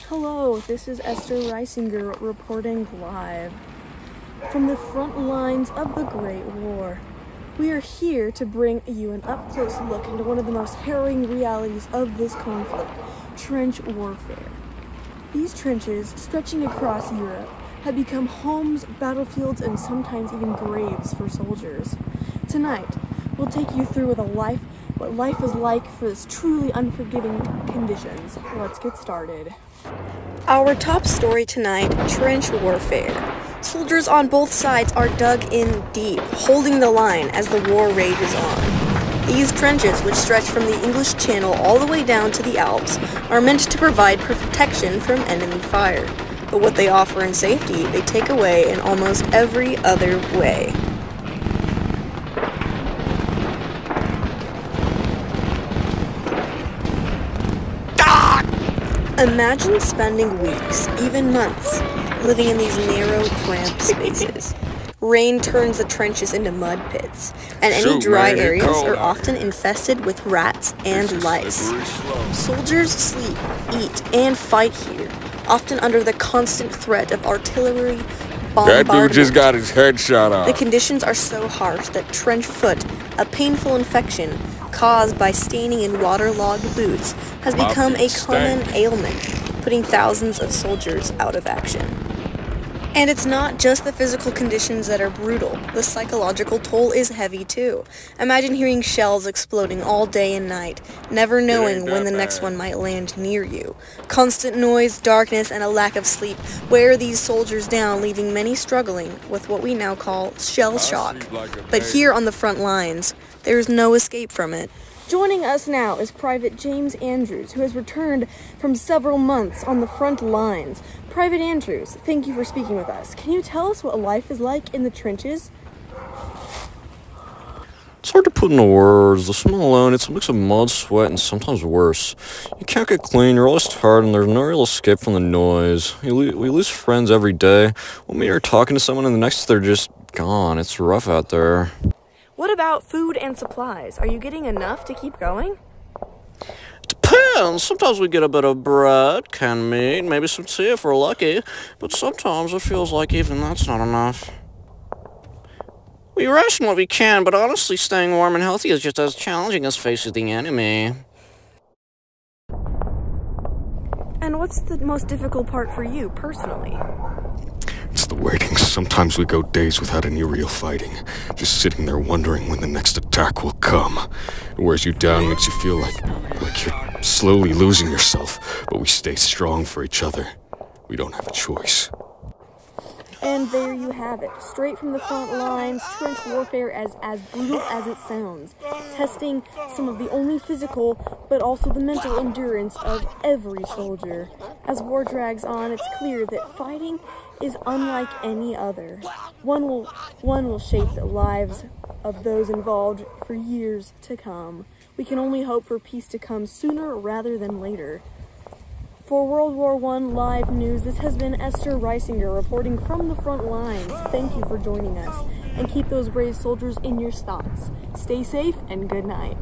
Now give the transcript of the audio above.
Hello, this is Esther Reisinger reporting live from the front lines of the Great War. We are here to bring you an up-close look into one of the most harrowing realities of this conflict, trench warfare. These trenches, stretching across Europe, have become homes, battlefields, and sometimes even graves for soldiers. Tonight, we'll take you through what life is like for this truly unforgiving conditions. Let's get started. Our top story tonight, trench warfare. Soldiers on both sides are dug in deep, holding the line as the war rages on. These trenches, which stretch from the English Channel all the way down to the Alps, are meant to provide protection from enemy fire. But what they offer in safety, they take away in almost every other way. Imagine spending weeks, even months, living in these narrow, cramped spaces. Rain turns the trenches into mud pits, and any dry areas are often infested with rats and lice. Soldiers sleep, eat, and fight here, often under the constant threat of artillery bombardment. That dude just got his head shot off. The conditions are so harsh that trench foot, a painful infection caused by staining in waterlogged boots, has become a common ailment, putting thousands of soldiers out of action. And it's not just the physical conditions that are brutal. The psychological toll is heavy too. Imagine hearing shells exploding all day and night, never knowing when the next one might land near you. Constant noise, darkness, and a lack of sleep wear these soldiers down, leaving many struggling with what we now call shell shock. But here on the front lines, there's no escape from it. Joining us now is Private James Andrews, who has returned from several months on the front lines. Private Andrews, thank you for speaking with us. Can you tell us what life is like in the trenches? It's hard to put into words. The smell alone, it's a mix of mud, sweat, and sometimes worse. You can't get clean, you're always tired, and there's no real escape from the noise. We lose friends every day. One minute you're talking to someone, and the next they're just gone. It's rough out there. What about food and supplies? Are you getting enough to keep going? Depends. Sometimes we get a bit of bread, canned meat, maybe some tea if we're lucky, but sometimes it feels like even that's not enough. We ration what we can, but honestly staying warm and healthy is just as challenging as facing the enemy. And what's the most difficult part for you, personally? It's the waiting. Sometimes we go days without any real fighting. Just sitting there wondering when the next attack will come. It wears you down, makes you feel like you're slowly losing yourself. But we stay strong for each other. We don't have a choice. And there you have it, straight from the front lines, trench warfare as brutal as it sounds, testing some of the only physical, but also the mental endurance of every soldier. As war drags on, it's clear that fighting is unlike any other. One will shape the lives of those involved for years to come. We can only hope for peace to come sooner rather than later. For World War I Live News, this has been Esther Reisinger reporting from the front lines. Thank you for joining us, and keep those brave soldiers in your thoughts. Stay safe, and good night.